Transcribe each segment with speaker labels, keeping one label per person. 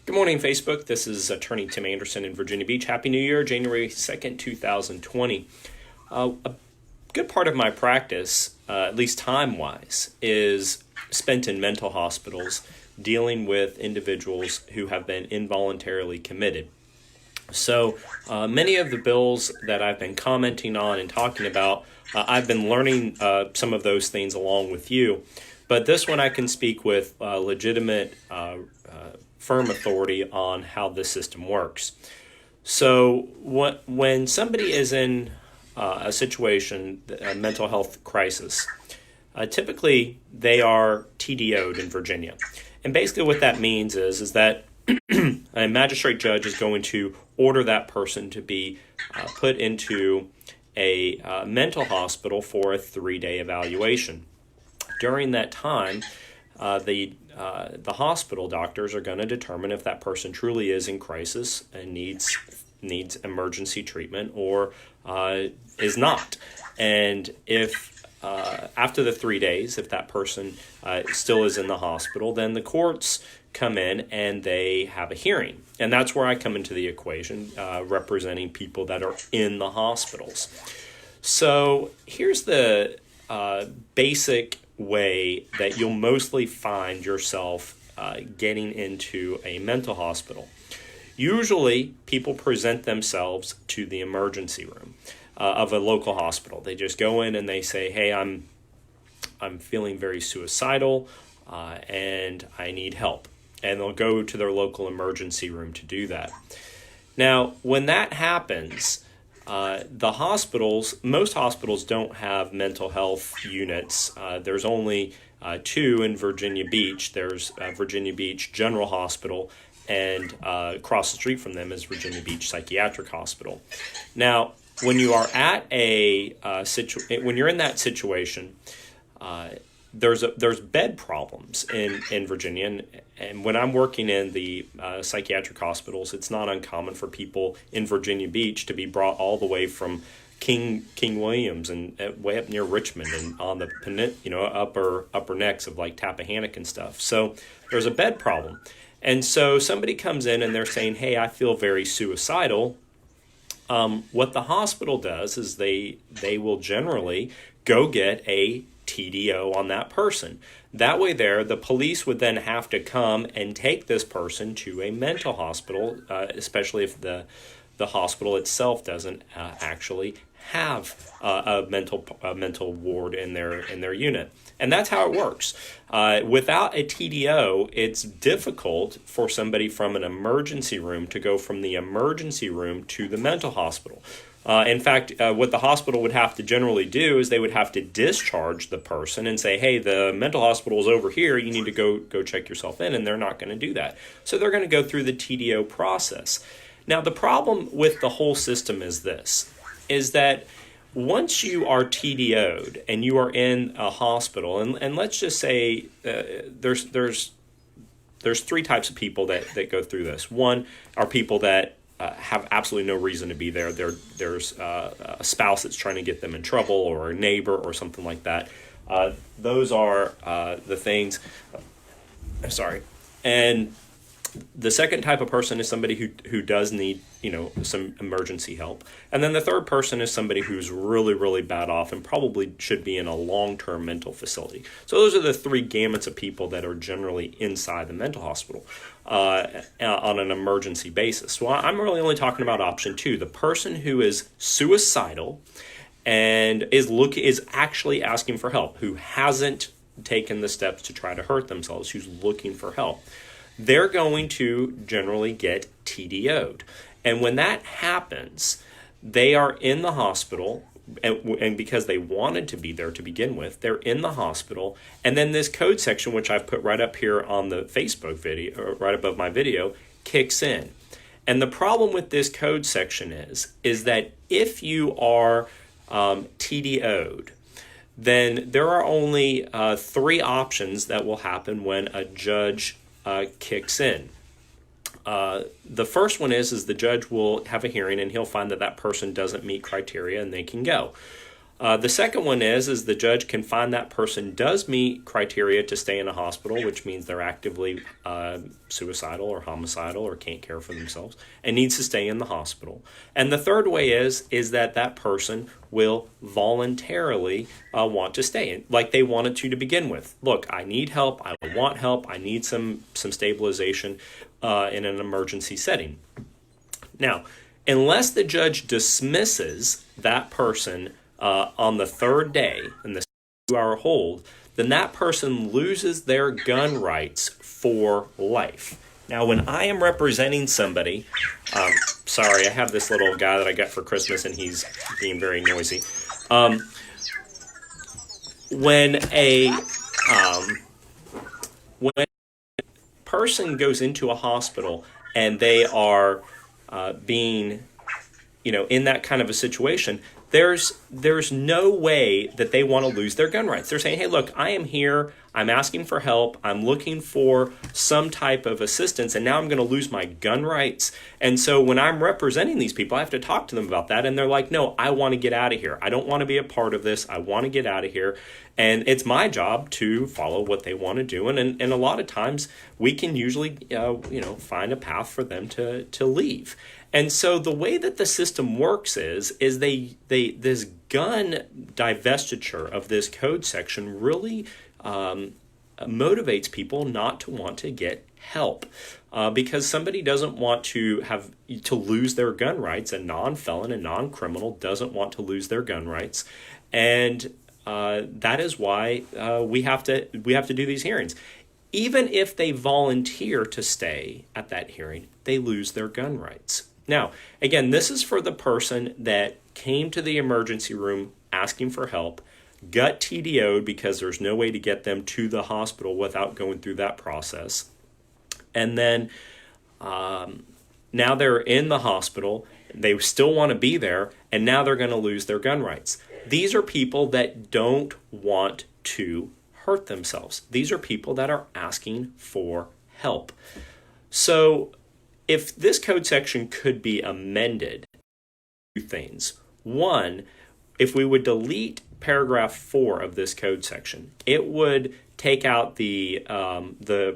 Speaker 1: Good morning, Facebook. This is Attorney Tim Anderson in Virginia Beach. Happy New Year, January 2nd, 2020. A good part of my practice, at least time-wise, is spent in mental hospitals dealing with individuals who have been involuntarily committed. So many of the bills that I've been commenting on and talking about, I've been learning some of those things along with you. But this one I can speak with legitimate firm authority on how this system works. So when somebody is in a situation, a mental health crisis, typically they are TDO'd in Virginia. And basically what that means is that a magistrate judge is going to order that person to be put into a mental hospital for a 3-day evaluation. During that time, the hospital doctors are going to determine if that person truly is in crisis and needs emergency treatment or is not. And if after the 3 days, if that person still is in the hospital, then the courts come in and they have a hearing. And that's where I come into the equation, representing people that are in the hospitals. So here's the basic way that you'll mostly find yourself getting into a mental hospital. Usually, people present themselves to the emergency room of a local hospital. They just go in and they say, "Hey, I'm feeling very suicidal, and I need help." And they'll go to their local emergency room to do that. Now, when that happens, most hospitals don't have mental health units. There's only 2 in Virginia Beach. There's Virginia Beach General Hospital, and across the street from them is Virginia Beach Psychiatric Hospital. Now, when you are at when you're in that situation, there's bed problems in Virginia, and when I'm working in the psychiatric hospitals, it's not uncommon for people in Virginia Beach to be brought all the way from King Williams and way up near Richmond and on the upper necks of like Tappahannock and stuff. So there's a bed problem, and so somebody comes in and they're saying, "Hey, I feel very suicidal." What the hospital does is they will generally go get a TDO on that person. That way the police would then have to come and take this person to a mental hospital, especially if the hospital itself doesn't actually have a mental ward in their unit. And that's how it works. Without a TDO, it's difficult for somebody from an emergency room to go from the emergency room to the mental hospital. In fact, what the hospital would have to generally do is they would have to discharge the person and say, "Hey, the mental hospital is over here. You need to go check yourself in," and they're not going to do that. So they're going to go through the TDO process. Now, the problem with the whole system is that once you are TDO'd and you are in a hospital, and let's just say there's 3 types of people that go through this. One are people that have absolutely no reason to be there. There's a spouse that's trying to get them in trouble, or a neighbor, or something like that. Those are the things. Sorry. And the second type of person is somebody who does need some emergency help. And then the third person is somebody who's really, really bad off and probably should be in a long-term mental facility. So those are the 3 gamuts of people that are generally inside the mental hospital on an emergency basis. So I'm really only talking about option 2, the person who is suicidal and is actually asking for help, who hasn't taken the steps to try to hurt themselves, who's looking for help. They're going to generally get TDO'd. And when that happens, they are in the hospital, and because they wanted to be there to begin with, they're in the hospital. And then this code section, which I've put right up here on the Facebook video, or right above my video, kicks in. And the problem with this code section is that if you are TDO'd, then there are only 3 options that will happen when a judge kicks in. The first one is the judge will have a hearing and he'll find that person doesn't meet criteria and they can go. The second one is the judge can find that person does meet criteria to stay in a hospital, which means they're actively suicidal or homicidal or can't care for themselves and needs to stay in the hospital. And the third way is that person will voluntarily want to stay, like they wanted to begin with. Look, I need help. I want help. I need some stabilization in an emergency setting. Now, unless the judge dismisses that person on the third day in the 2-hour hold, then that person loses their gun rights for life. Now, when I am representing somebody, sorry, I have this little guy that I got for Christmas and he's being very noisy. When a person goes into a hospital and they are being, in that kind of a situation, there's no way that they want to lose their gun rights. They're saying, hey, look, I am here. I'm asking for help. I'm looking for some type of assistance, and now I'm going to lose my gun rights. And so when I'm representing these people, I have to talk to them about that. And they're like, no, I want to get out of here. I don't want to be a part of this. I want to get out of here. And it's my job to follow what they want to do. And a lot of times we can usually, find a path for them to leave. And so the way that the system works is this gun divestiture of this code section really motivates people not to want to get help because somebody doesn't want to lose their gun rights. A non-felon, a non-criminal doesn't want to lose their gun rights, and that is why we have to do these hearings. Even if they volunteer to stay at that hearing, they lose their gun rights. Now, again, this is for the person that came to the emergency room asking for help, got TDO'd because there's no way to get them to the hospital without going through that process. And then now they're in the hospital, they still want to be there, and now they're going to lose their gun rights. These are people that don't want to hurt themselves. These are people that are asking for help. So if this code section could be amended, two things. One, if we would delete paragraph 4 of this code section, it would take out the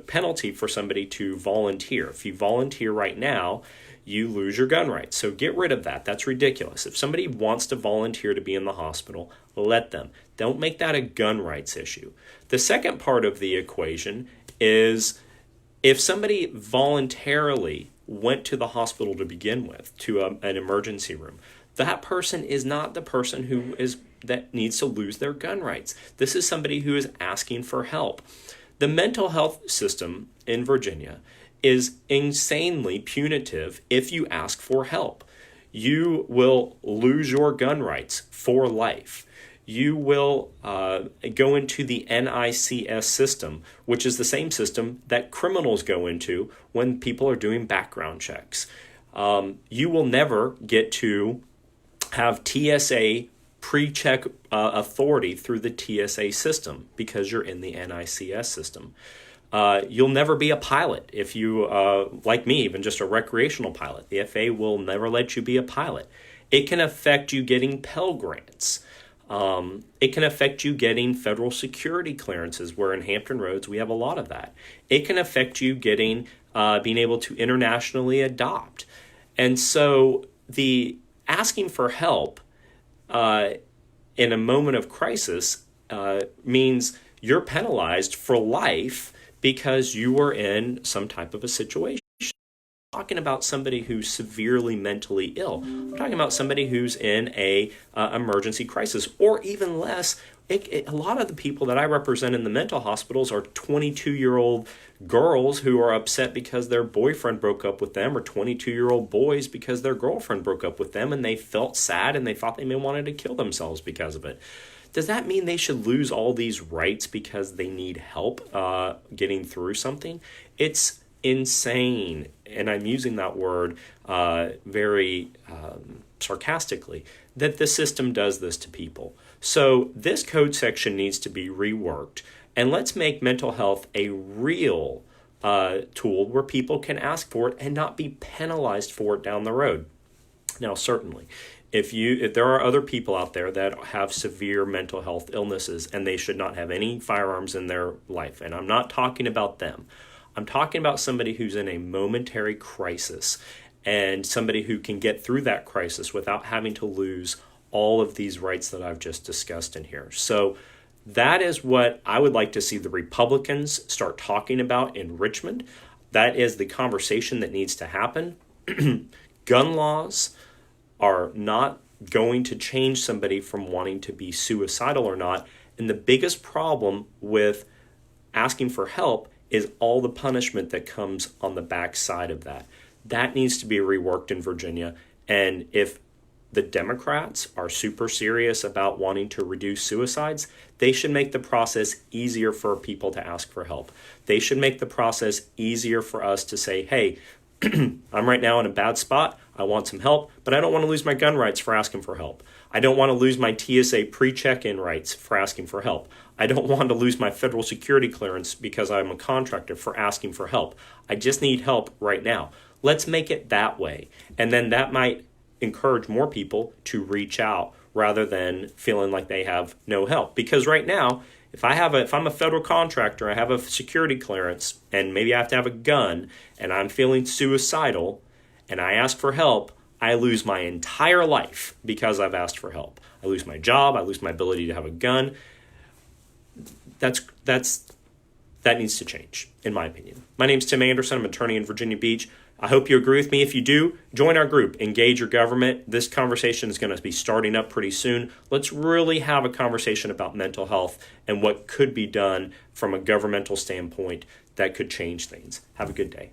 Speaker 1: penalty for somebody to volunteer. If you volunteer right now, you lose your gun rights. So get rid of that. That's ridiculous. If somebody wants to volunteer to be in the hospital, let them. Don't make that a gun rights issue. The second part of the equation is if somebody voluntarily went to the hospital to begin with, to an emergency room, that person is not the person that needs to lose their gun rights. This is somebody who is asking for help. The mental health system in Virginia is insanely punitive if you ask for help. You will lose your gun rights for life. You will go into the NICS system, which is the same system that criminals go into when people are doing background checks. You will never get to have TSA pre-check authority through the TSA system because you're in the NICS system. You'll never be a pilot if you, like me, even just a recreational pilot. The FAA will never let you be a pilot. It can affect you getting Pell Grants. It can affect you getting federal security clearances, where in Hampton Roads we have a lot of that. It can affect you getting being able to internationally adopt. And so the asking for help in a moment of crisis means you're penalized for life because you were in some type of a situation. I'm talking about somebody who's severely mentally ill. I'm talking about somebody who's in a emergency crisis, or even less. A lot of the people that I represent in the mental hospitals are 22-year-old girls who are upset because their boyfriend broke up with them, or 22-year-old boys because their girlfriend broke up with them, and they felt sad and they thought they may wanted to kill themselves because of it. Does that mean they should lose all these rights because they need help getting through something? It's insane, and I'm using that word very sarcastically, that the system does this to people. So this code section needs to be reworked, and let's make mental health a real tool where people can ask for it and not be penalized for it down the road. Now, certainly, if there are other people out there that have severe mental health illnesses and they should not have any firearms in their life, and I'm not talking about them, I'm talking about somebody who's in a momentary crisis and somebody who can get through that crisis without having to lose all of these rights that I've just discussed in here. So that is what I would like to see the Republicans start talking about in Richmond. That is the conversation that needs to happen. Gun laws are not going to change somebody from wanting to be suicidal or not. And the biggest problem with asking for help is all the punishment that comes on the backside of that. That needs to be reworked in Virginia. And if the Democrats are super serious about wanting to reduce suicides, they should make the process easier for people to ask for help. They should make the process easier for us to say, hey, I'm right now in a bad spot. I want some help, but I don't want to lose my gun rights for asking for help. I don't want to lose my TSA pre-check-in rights for asking for help. I don't want to lose my federal security clearance because I'm a contractor for asking for help. I just need help right now. Let's make it that way. And then that might encourage more people to reach out rather than feeling like they have no help. Because right now, if I'm a federal contractor, I have a security clearance, and maybe I have to have a gun, and I'm feeling suicidal, and I ask for help, I lose my entire life because I've asked for help. I lose my job, I lose my ability to have a gun. That needs to change, in my opinion. My name's Tim Anderson. I'm an attorney in Virginia Beach. I hope you agree with me. If you do, join our group, Engage Your Government. This conversation is going to be starting up pretty soon. Let's really have a conversation about mental health and what could be done from a governmental standpoint that could change things. Have a good day.